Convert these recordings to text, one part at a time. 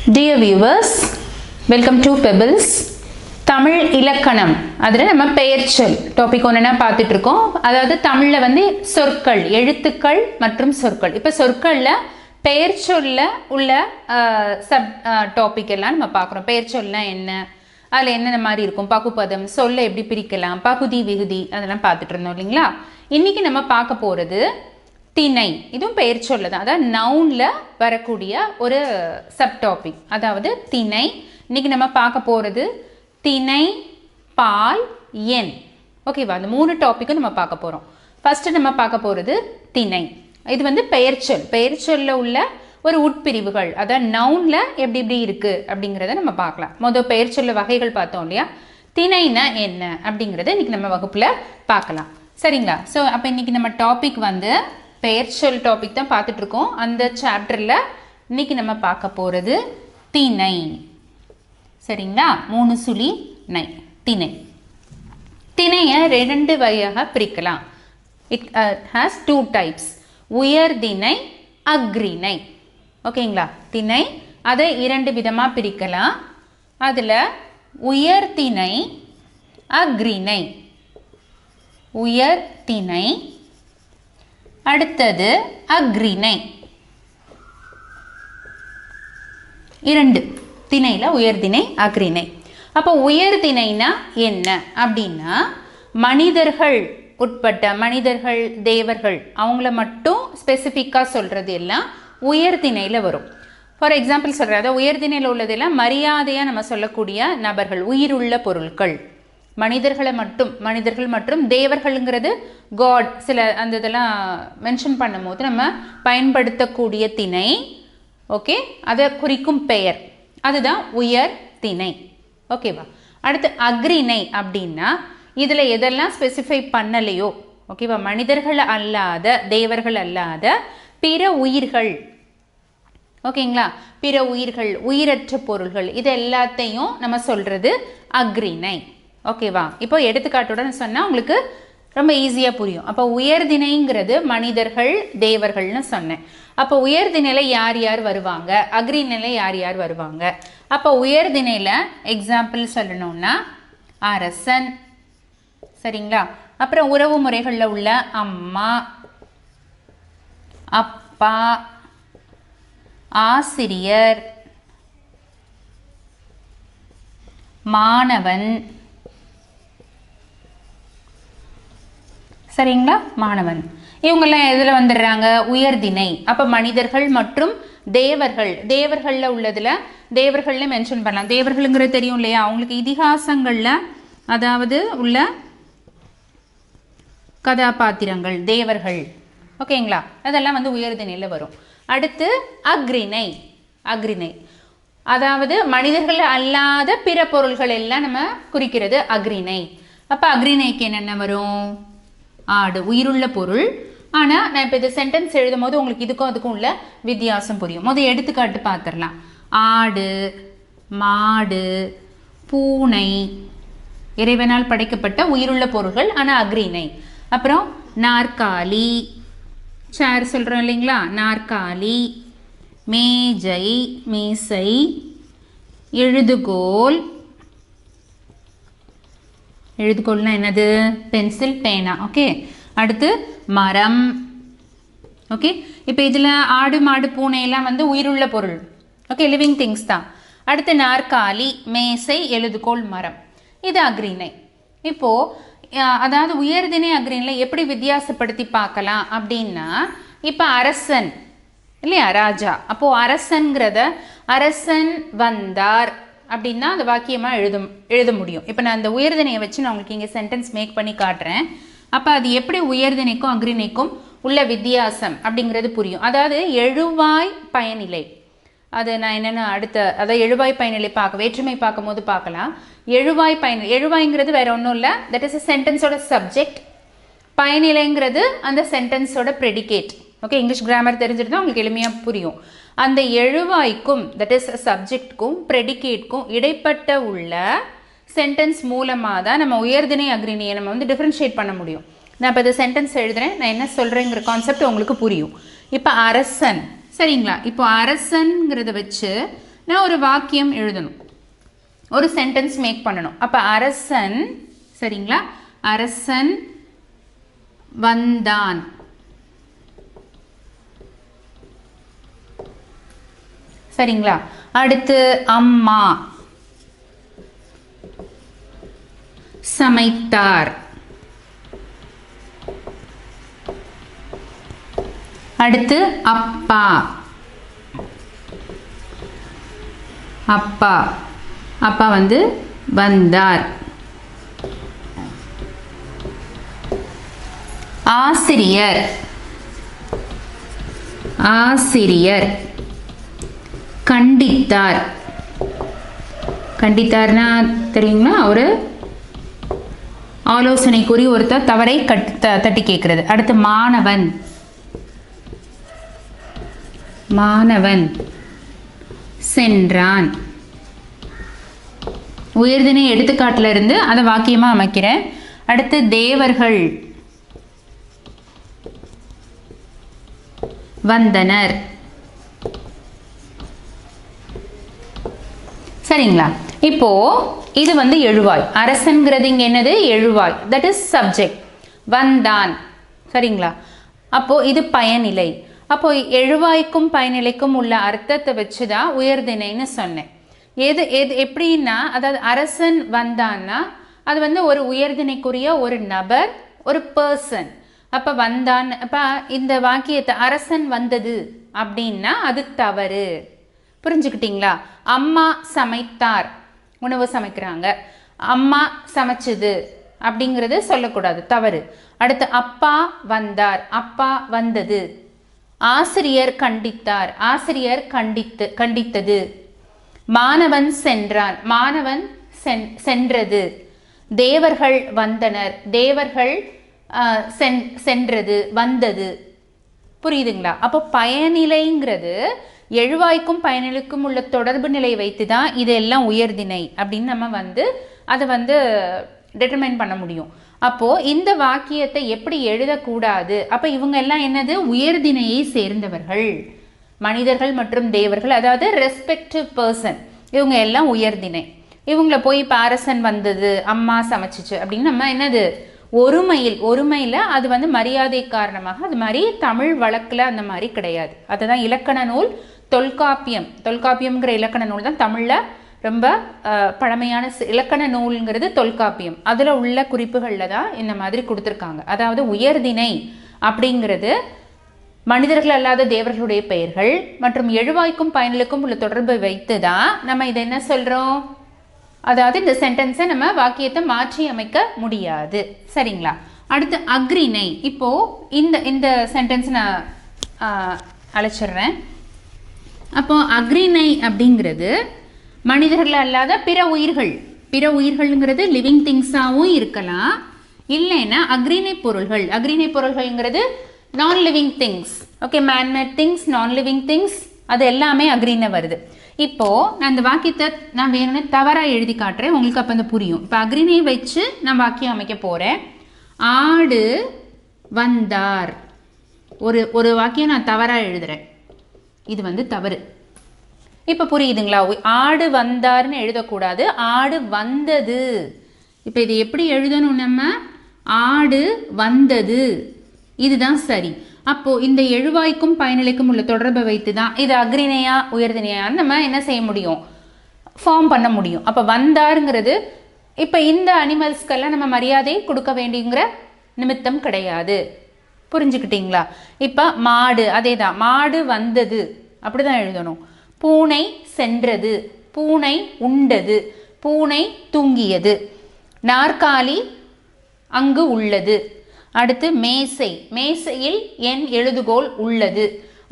Dear viewers, welcome to Pebbles. Tamil இலக்கணம் அதில் நம்ம பெயர்ச்சொல் டாபிக் ஒன்றுனா பார்த்துட்டு இருக்கோம். அதாவது தமிழில் வந்து சொற்கள், எழுத்துக்கள் மற்றும் சொற்கள். இப்போ சொற்களில் பெயர்ச்சொல்ல உள்ள டாபிக் எல்லாம் நம்ம பார்க்குறோம். பெயர்ச்சொல்னா என்ன, அதில் என்னென்ன மாதிரி இருக்கும், பகுப்பதம், சொல்லை எப்படி பிரிக்கலாம், பகுதி விகுதி அதெல்லாம் பார்த்துட்டு இருந்தோம் இல்லைங்களா. இன்றைக்கி நம்ம பார்க்க போகிறது திணை. இதுவும் பெயர் சொல்ல தான், அதாவது நவுனில் வரக்கூடிய ஒரு சப் டாபிக், அதாவது திணை. இன்றைக்கி நம்ம பார்க்க போகிறது திணை, பால், எண். ஓகேவா, அந்த 3 டாப்பிக்கும் நம்ம பார்க்க போகிறோம். ஃபஸ்ட்டு நம்ம பார்க்க போகிறது திணை. இது வந்து பெயர்ச்சொல். பெயர்ச்சொல்ல உள்ள ஒரு உட்பிரிவுகள், அதாவது நவுனில் எப்படி எப்படி இருக்குது அப்படிங்கிறத நம்ம பார்க்கலாம். மொதல் பெயர்ச்சொல்ல வகைகள் பார்த்தோம் இல்லையா. திணைனா என்ன அப்படிங்கிறத இன்றைக்கி நம்ம வகுப்பில் பார்க்கலாம். சரிங்களா. ஸோ அப்போ இன்றைக்கி நம்ம டாபிக் வந்து பெயர்ச்சொல் டாபிக் தான் பார்த்துட்ருக்கோம். அந்த சாப்டரில் இன்றைக்கி நம்ம பார்க்க போகிறது திணை. சரிங்களா. 3 சுழி நை, திணை. திணையை 2 வகையாக பிரிக்கலாம். இட் ஹேஸ் 2 டைப்ஸ், உயர்திணை, அக்ரிணை. ஓகேங்களா. திணை அதை 2 விதமாக பிரிக்கலாம். அதில் உயர்திணை, அக்ரிணை. உயர்திணை, அடுத்தது அக்ரிணை. 2 திணையில் உயர்திணை, அக்ரிணை. அப்போ உயர்திணைனா என்ன அப்படின்னா, மனிதர்கள் உட்பட்ட மனிதர்கள், தேவர்கள், அவங்கள மட்டும் ஸ்பெசிஃபிக்காக சொல்கிறது எல்லாம் உயர்திணையில் வரும். ஃபார் எக்ஸாம்பிள் சொல்கிறேன், அதாவது உயர்திணையில் உள்ளதெல்லாம் மரியாதையாக நம்ம சொல்லக்கூடிய நபர்கள், உயிருள்ள பொருட்கள். மனிதர்களை மட்டும், மனிதர்கள் மற்றும் தேவர்கள்ங்கிறது காட், சில அந்த இதெல்லாம் மென்ஷன் பண்ணும் போது நம்ம பயன்படுத்தக்கூடிய திணை. ஓகே, அதை குறிக்கும் பெயர், அதுதான் உயர் திணை. ஓகேவா. அடுத்து அக்ரிணை அப்படின்னா இதில் எதெல்லாம் ஸ்பெசிஃபை பண்ணலையோ, ஓகேவா, மனிதர்கள் அல்லாத, தேவர்கள் அல்லாத பிற உயிர்கள், ஓகேங்களா, பிற உயிர்கள், உயிரற்ற பொருள்கள், இது எல்லாத்தையும் நம்ம சொல்கிறது அக்ரிணை. ஓகேவா. இப்போ எடுத்துக்காட்டுடன் சொன்னால் உங்களுக்கு ரொம்ப ஈஸியாக புரியும். அப்போ உயர்திணைங்கிறது மனிதர்கள், தேவர்கள்னு சொன்னேன். அப்போ உயர்திணையில் யார் யார் வருவாங்க, அக்ரிணையில் யார் யார் வருவாங்க. அப்போ உயர்திணையில் எக்ஸாம்பிள் சொல்லணும்னா அரசன். சரிங்களா. அப்புறம் உறவு முறைகளில் உள்ள அம்மா, அப்பா, ஆசிரியர், மாணவன். சரிங்களா. மாணவன், இவங்கெல்லாம் எதில் வந்துடுறாங்க, உயர்திணை. அப்போ மனிதர்கள் மற்றும் தேவர்கள், தேவர்களில் உள்ளதில் தேவர்கள்ல மென்ஷன் பண்ணலாம். தேவர்களுங்கிறது தெரியும் இல்லையா, அவங்களுக்கு இதிகாசங்களில் அதாவது உள்ள கதாபாத்திரங்கள் தேவர்கள். ஓகேங்களா. அதெல்லாம் வந்து உயர்திணையில் வரும். அடுத்து அக்ரிணை. அக்ரிணை அதாவது மனிதர்கள் அல்லாத பிற பொருள்கள் எல்லாம் நம்ம குறிக்கிறது அக்ரிணை. அப்போ அக்ரிணைக்கு என்னென்ன வரும், ஆடு, உயிருள்ள பொருள். ஆனால் நான் இப்போ இது சென்டென்ஸ் எழுதும் போது உங்களுக்கு இதுக்கும் அதுக்கும் உள்ள வித்தியாசம் புரியும். முதல் எடுத்துக்காட்டு பார்த்துடலாம். ஆடு, மாடு, பூனை, இறைவனால் படைக்கப்பட்ட உயிருள்ள பொருள்கள், ஆனால் அக்ரிணை. அப்புறம் நாற்காலி, சேர் சொல்கிறோம் இல்லைங்களா, நாற்காலி, மேஜை, மேசை, எழுதுகோல். எழுதுகோல்னா என்னது, பென்சில், பேனா. ஓகே. அடுத்து மரம். ஓகே. இப்போ இதில் ஆடு, மாடு, பூனை எல்லாம் வந்து உயிருள்ள பொருள். ஓகே, லிவிங் திங்ஸ் தான். அடுத்து நாற்காலி, மேசை, எழுதுகோல், மரம். இது அக்ரிணை. இப்போது அதாவது உயர்திணை அக்ரிணையில் எப்படி வித்தியாசப்படுத்தி பார்க்கலாம் அப்படின்னா, இப்போ அரசன் இல்லையா, ராஜா. அப்போது அரசன்கிறத அரசன் வந்தார் அப்படின்னா அந்த வாக்கியமாக எழுத முடியும். இப்போ நான் அந்த உயர்திணையை வச்சு நான் உங்களுக்கு இங்கே சென்டென்ஸ் மேக் பண்ணி காட்டுறேன். அப்போ அது எப்படி உயர்திணைக்கும் அக்ரிணைக்கும் உள்ள வித்தியாசம் அப்படிங்கிறது புரியும். அதாவது எழுவாய் பயனிலை, அது நான் என்னென்ன அடுத்த, அதாவது எழுவாய் பயனிலை வேற்றுமை பார்க்கும் போது பார்க்கலாம். எழுவாய் பயனிலை, எழுவாய்ங்கிறது வேற ஒன்றும் இல்லை, தட் இஸ் அ சென்டென்ஸோட சப்ஜெக்ட். பயனிலைங்கிறது அந்த சென்டென்ஸோட ப்ரெடிகேட். ஓகே, இங்கிலீஷ் கிராமர் தெரிஞ்சுட்டு தான் உங்களுக்கு எளிமையாக புரியும். அந்த எழுவாய்க்கும், தட் இஸ் சப்ஜெக்ட்க்கும் ப்ரெடிகேட்க்கும் இடைப்பட்ட உள்ள சென்டென்ஸ் மூலமாக தான் நம்ம உயர்திணை அக்ரிணையை நம்ம வந்து டிஃப்ரென்ஷியேட் பண்ண முடியும். நான் இப்போ இந்த சென்டென்ஸ் எழுதுகிறேன், நான் என்ன சொல்கிறேங்கிற கான்செப்ட் உங்களுக்கு புரியும். இப்போ அரசன், சரிங்களா. இப்போ அரசன்கிறத வச்சு நான் ஒரு வாக்கியம் எழுதணும், ஒரு சென்டென்ஸ் மேக் பண்ணணும். அப்போ அரசன், சரிங்களா, அரசன் வந்தான். சரிங்களா. அடுத்து அம்மா சமைத்தார். அடுத்து அப்பா, அப்பா அப்பா வந்து வந்தார். ஆசிரியர், ஆசிரியர் கண்டித்தார். கண்டித்தார்னா தெரியுங்களா, ஒரு ஆலோசனை கூறி ஒருத்தர் தவறை தட்டி கேட்கிறது. அடுத்து மாணவன், மாணவன் சென்றான். உயர்திணை எடுத்துக்காட்டுல இருந்து அதை வாக்கியமா அமைக்கிறேன். அடுத்து தேவர்கள் வந்தனர். சரிங்களா. இப்போ இது வந்து எழுவாய். அரசன்கிறது இங்க என்னது, எழுவாய், தட் இஸ் சப்ஜெக்ட். வந்தான், சரிங்களா. அப்போ இது பயனிலை. அப்போ எழுவாய்க்கும் பயனிலைக்கும் உள்ள அர்த்தத்தை வச்சுதான் உயர்திணைன்னு சொன்னேன். எது எது எப்படின்னா, அதாவது அரசன் வந்தான்னா அது வந்து ஒரு உயர்திணைக்குரிய ஒரு நபர், ஒரு பர்சன். அப்போ வந்தான், அப்போ இந்த வாக்கியத்தை அரசன் வந்தது அப்படின்னா அது தவறு. புரிஞ்சுக்கிட்டீங்களா. அம்மா சமைத்தார், உணவு சமைக்கிறாங்க, அம்மா சமைச்சது அப்படிங்கிறது சொல்லக்கூடாது, தவறு. அடுத்து அப்பா வந்தார், அப்பா வந்தது. ஆசிரியர் கண்டித்தார், ஆசிரியர் கண்டித்தது. மாணவன் சென்றான், மாணவன் சென்றது. தேவர்கள் வந்தனர், தேவர்கள் சென்றது, வந்தது. புரியுதுங்களா. அப்போ பயனிலைங்கிறது எழுவாய்க்கும் பயனிலைக்கும் உள்ள தொடர்பு நிலை வைத்து தான் இதெல்லாம் உயர்திணை அப்படின்னு நம்ம வந்து அதை வந்து டிட்டர்மைன் பண்ண முடியும். அப்போது இந்த வாக்கியத்தை எப்படி எழுதக்கூடாது, அப்போ இவங்க எல்லாம் என்னது, உயர்திணையை சேர்ந்தவர்கள், மனிதர்கள் மற்றும் தேவர்கள், அதாவது ரெஸ்பெக்டிவ் பர்சன், இவங்க எல்லாம் உயர்திணை. இவங்கள போய் இப்போ அரசன் வந்தது, அம்மா சமைச்சிச்சு அப்படின்னு நம்ம என்னது ஒருமையில் அது வந்து மரியாதை காரணமாக, அது மாதிரி தமிழ் வழக்கில் அந்த மாதிரி கிடையாது. அதுதான் இலக்கண நூல். தொல்காப்பியம்ங்கிற இலக்கண நூல் தான் தமிழில் ரொம்ப பழமையான இலக்கண நூல்ங்கிறது தொல்காப்பியம். அதில் உள்ள குறிப்புகளில் தான் இந்த மாதிரி கொடுத்துருக்காங்க. அதாவது உயர்திணை அப்படிங்கிறது மனிதர்கள் அல்லாத தேவர்களுடைய பெயர்கள் மற்றும் எழுவாய்க்கும் பயனிலுக்கும் உள்ள தொடர்பை வைத்து தான் நம்ம இதை என்ன சொல்கிறோம், அதாவது இந்த சென்டென்ஸை நம்ம வாக்கியத்தை மாற்றி அமைக்க முடியாது. சரிங்களா. அடுத்து அக்ரிணை. இப்போது இந்த இந்த சென்டென்ஸ் நான் அழைச்சிட்றேன். அப்போ அக்ரிணை அப்படிங்கிறது மனிதர்கள் அல்லாத பிற உயிர்கள்ங்கிறது லிவிங் திங்ஸாகவும் இருக்கலாம், இல்லைன்னா அக்ரிணை பொருள்கள்ங்கிறது non living things. Okay, manmade things, non living things, அது எல்லாமே அக்ரிணை வருது. இப்போது நான் இந்த வாக்கியத்தை நான் வேணும்னு தவறாக எழுதி காட்டுறேன், உங்களுக்கு அப்போ அந்த புரியும். இப்போ அக்ரிணையை வச்சு நான் வாக்கியம் அமைக்க போகிறேன். ஆடு வந்தார். ஒரு வாக்கியம் நான் தவறாக எழுதுகிறேன், இது வந்து தவறு. இப்போ புரியுதுங்களா. ஆடு வந்தார்னு எழுதக்கூடாது, ஆடு வந்தது. இப்போ இது எப்படி எழுதணும், நம்ம ஆடு வந்தது, இதுதான் சரி. அப்போது இந்த எழுவாய்க்கும் பயனிலைக்கும் உள்ள தொடர்பை வைத்து தான் இது அக்ரிணையா உயர்திணையான்னு நம்ம என்ன செய்ய முடியும், ஃபார்ம் பண்ண முடியும். அப்போ வந்தாருங்கிறது இப்போ இந்த அனிமல்ஸ்க்கெல்லாம் நம்ம மரியாதை கொடுக்க வேண்டியங்கிற நிமித்தம் கிடையாது. புரிஞ்சுக்கிட்டீங்களா. இப்போ மாடு, அதே தான், மாடு வந்தது அப்படி தான் எழுதணும். பூனை சென்றது, பூனை உண்டது, பூனை தூங்கியது. நாற்காலி அங்கு உள்ளது. அடுத்து மேசை, மேசையில் என் எழுதுகோல் உள்ளது.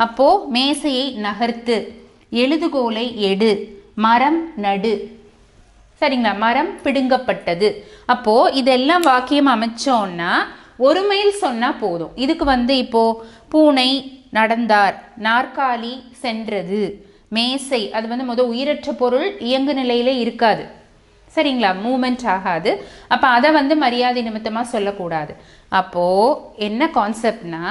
அப்போ மேசையை நகர்த்து, எழுதுகோலை எடு, மரம் நடு. சரிங்களா. மரம் பிடுங்கப்பட்டது. அப்போ இதெல்லாம் வாக்கியம் அமைச்சோன்னா ஒருமையில் சொன்னா போதும். இதுக்கு வந்து இப்போ பூனை நடந்தார், நாற்காலி சென்றது, மேசை அது வந்து உயிரற்ற பொருள், இயங்கு நிலையிலே இருக்காது, சரிங்களா, மூமெண்ட் ஆகாது. அப்போ அதை வந்து மரியாதை நிமித்தமாக சொல்லக்கூடாது. அப்போது என்ன கான்செப்ட்னா,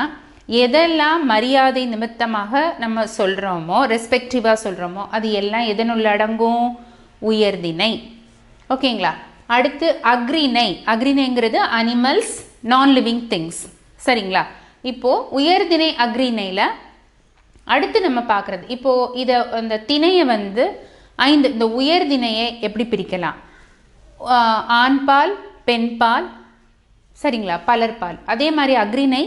எதெல்லாம் மரியாதை நிமித்தமாக நம்ம சொல்கிறோமோ, ரெஸ்பெக்டிவாக சொல்கிறோமோ, அது எல்லாம் எதனுள்ள அடங்கும்? உயர்திணை. ஓகேங்களா? அடுத்து அக்ரிணை. அக்ரிணைங்கிறது அனிமல்ஸ், நான் லிவிங் திங்ஸ். சரிங்களா? இப்போது உயர்திணை அக்ரிணையில் அடுத்து நம்ம பார்க்குறது, இப்போது இதை அந்த திணையை வந்து 5 இந்த உயர்திணையை எப்படி பிரிக்கலாம்? ஆண்பால், பெண்பால், சரிங்களா, பலர்பால். அதே மாதிரி அக்ரிணை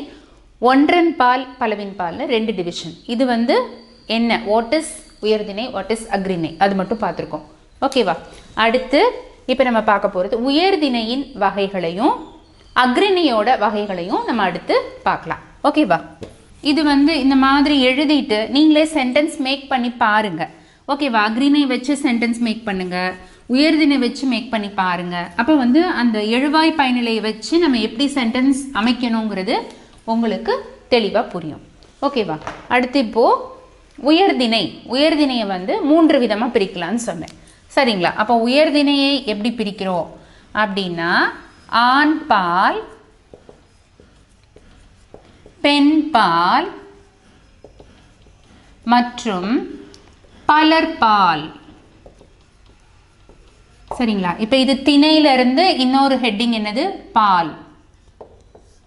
ஒன்றன் பால், பலவின் பால்னு 2 டிவிஷன். இது வந்து என்ன, வாட் இஸ் உயர்திணை, வாட் இஸ் அக்ரிணை, அது மட்டும் பார்த்துருக்கோம். ஓகேவா? அடுத்து இப்போ நம்ம பார்க்க போகிறது உயர்திணையின் வகைகளையும் அக்ரிணையோட வகைகளையும் நம்ம அடுத்து பார்க்கலாம். ஓகேவா? இது வந்து இந்த மாதிரி எழுதிட்டு நீங்களே சென்டென்ஸ் மேக் பண்ணி பாருங்கள். ஓகேவா? அக்ரிணை வச்சு சென்டென்ஸ் மேக் பண்ணுங்கள், உயர்திணை வச்சு மேக் பண்ணி பாருங்கள். அப்போ வந்து அந்த எழுவாய் பயனிலையை வச்சு நம்ம எப்படி சென்டென்ஸ் அமைக்கணுங்கிறது உங்களுக்கு தெளிவாக புரியும். ஓகேவா? அடுத்து இப்போது உயர்திணையை வந்து 3 விதமாக பிரிக்கலான்னு சொன்னேன். சரிங்களா? அப்போ உயர்திணையை எப்படி பிரிக்கிறோம் அப்படின்னா, ஆண்பால், பெண்பால் மற்றும் பலர்பால். சரிங்களா? இப்போ இது திணையிலிருந்து இன்னொரு ஹெட்டிங் என்னது? பால்.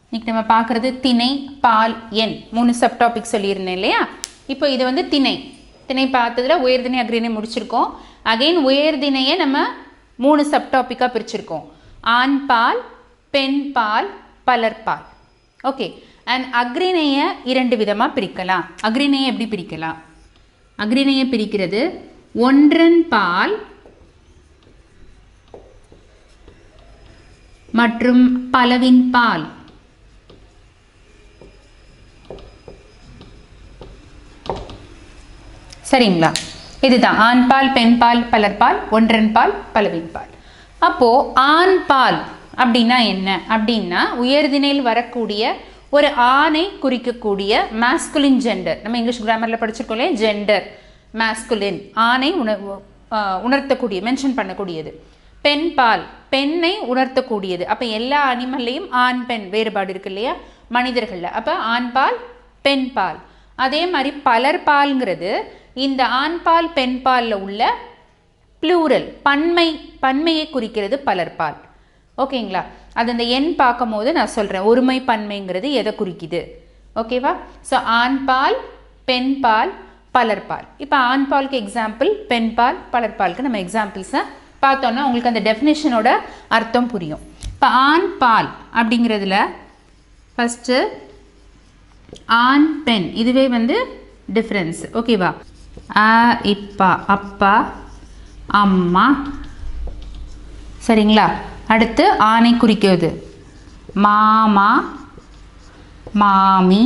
இன்னைக்கு நம்ம பார்க்குறது திணை, பால், எண் 3 சப்டாபிக் சொல்லியிருந்தேன் இல்லையா? இப்போ இது வந்து திணை பார்த்ததில் உயர்திணை அக்ரிணை முடிச்சிருக்கோம். அகெயின் உயர்திணையை நம்ம 3 சப்டாபிக்காக பிரிச்சிருக்கோம். ஆண்பால், பெண்பால், பலர்பால். ஓகே. அண்ட் அக்ரிணையை 2 விதமாக பிரிக்கலாம். அக்ரிணையை எப்படி பிரிக்கலாம்? அக்ரிணையை பிரிக்கிறது ஒன்றன் பால் மற்றும் பலவின் பால். சரிங்களா? இதுதான் ஆண்பால், பெண்பால், பலர்பால், ஒன்றன் பால், பலவின் பால். அப்போது ஆண்பால் அப்படின்னா என்ன அப்படின்னா, உயர்திணையில் வரக்கூடிய ஒரு ஆணை குறிக்கக்கூடிய மாஸ்குலின் ஜெண்டர். நம்ம இங்கிலீஷ் கிராமரில் படிச்சிருக்கோம் இல்லையா? ஜெண்டர் மாஸ்குலின், ஆணை உணர்த்தக்கூடிய, மென்ஷன் பண்ணக்கூடியது. பெண்பால், பெண்ணை உணர்த்தக்கூடியது. அப்போ எல்லா அனிமல்லையும் ஆண் பெண் வேறுபாடு இருக்கு இல்லையா மனிதர்களில்? அப்போ ஆண்பால், பெண்பால். அதே மாதிரி பலர்பால்ங்கிறது இந்த ஆண்பால், பெண்பாலில் உள்ள ப்ளூரல், பன்மையை குறிக்கிறது பலர்பால். ஓகேங்களா? அது அந்த எண் பார்க்கும் போது நான் சொல்கிறேன், ஒருமை பன்மைங்கிறது எதை குறிக்குது. ஓகேவா? ஸோ ஆண்பால், பெண்பால், பலர்பால். இப்போ ஆண்பாலுக்கு எக்ஸாம்பிள், பெண்பால், பலர்பாலுக்கு நம்ம எக்ஸாம்பிள்ஸை பார்த்தோன்னா உங்களுக்கு அந்த டெஃபினேஷனோட அர்த்தம் புரியும். இப்போ ஆண்பால் அப்படிங்கிறதுல ஃபஸ்ட்டு ஆண், பெண், இதுவே வந்து டிஃப்ரென்ஸ். ஓகேவா? இப்பா, அப்பா, அம்மா. சரிங்களா? அடுத்து ஆணை குறிக்கிறது மாமா, மாமி.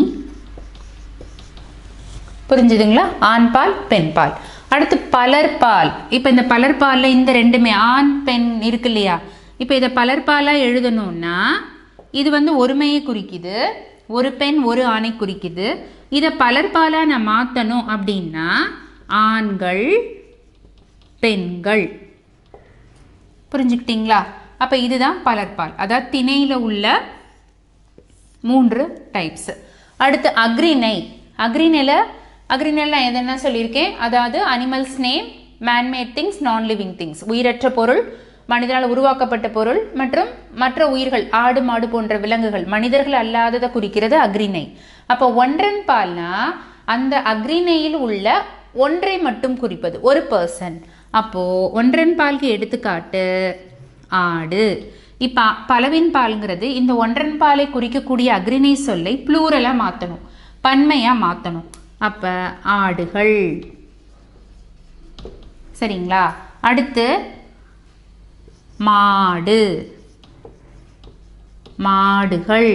புரிஞ்சுதுங்களா? ஆண்பால், பெண்பால். அடுத்து பலர்பால். இப்போ இந்த பலர்பாலில் இந்த 2மே ஆண், பெண் இருக்கு இல்லையா? இப்போ இதை பலர்பாலாக எழுதணும்னா இது வந்து ஒருமையை குறிக்குது, ஒரு பெண் ஒரு ஆணை குறிக்குது. இதை பலர்பாலாக நான் மாற்றணும் அப்படின்னா ஆண்கள், பெண்கள். புரிஞ்சுக்கிட்டீங்களா? அப்போ இதுதான் பலர்பால். அதாவது திணையில் உள்ள 3 டைப்ஸ். அடுத்து அக்ரிணையில் நான் எதுனா சொல்லியிருக்கேன், அதாவது animals name, man-made things, non living things, உயிரற்ற பொருள், மனிதனால் உருவாக்கப்பட்ட பொருள் மற்றும் மற்ற உயிர்கள், ஆடு, மாடு போன்ற விலங்குகள், மனிதர்கள் அல்லாததை குறிக்கிறது அக்ரிணை. அப்போ ஒன்றன் பால்னா அந்த அக்ரிணையில் உள்ள ஒன்றை மட்டும் குறிப்பது, ஒரு பர்சன். அப்போது ஒன்றன் பாலுக்கு எடுத்துக்காட்டு ஆடு. இப்போ பலவின் பால்ங்கிறது இந்த ஒன்றன் பாலை குறிக்கக்கூடிய அக்ரிணை சொல்லை ப்ளூரலாக மாற்றணும், பன்மையாக மாற்றணும். அப்போ ஆடுகள். சரிங்களா? அடுத்து மாடு, மாடுகள்.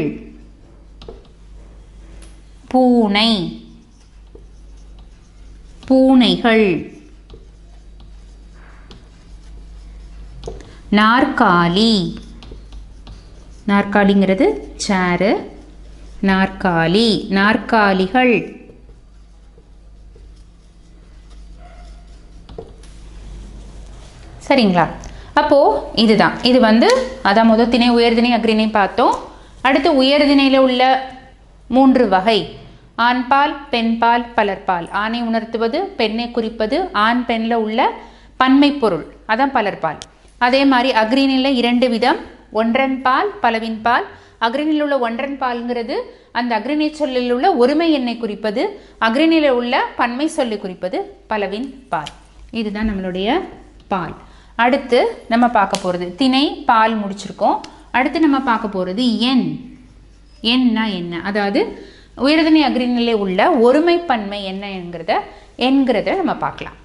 பூனை, பூனைகள். நாற்காலி, நாற்காலிங்கிறது சேரு, நாற்காலி, நாற்காலிகள். சரிங்களா? அப்போது இதுதான், இது வந்து அதான் முதல் திணை, உயர்திணை, அக்ரிணை பார்த்தோம். அடுத்து உயர்திணையில் உள்ள 3 வகை ஆண்பால் பெண்பால் பலர்பால். ஆணை உணர்த்துவது, பெண்ணை குறிப்பது, ஆண் பெண்ணில் உள்ள பன்மை பொருள், அதான் பலர்பால். அதே மாதிரி அக்ரிணில 2 விதம், ஒன்றன் பால் பலவின் பால். அக்ரிணில் உள்ள ஒன்றன் பால்ங்கிறது அந்த அக்ரிணை சொல்லில் உள்ள ஒருமை எண்ணை குறிப்பது, அக்ரிணில உள்ள பன்மை சொல்லி குறிப்பது பலவின் பால். இதுதான் நம்மளுடைய பால். அடுத்து நம்ம பார்க்க போகிறது திணை பால் முடிச்சிருக்கோம். அடுத்து நம்ம பார்க்க போகிறது எண். எண்ணா என்ன, அதாவது உயர்தனி அக்ரிணிலே உள்ள ஒருமை பன்மை என்ன என்கிறத நம்ம பார்க்கலாம்.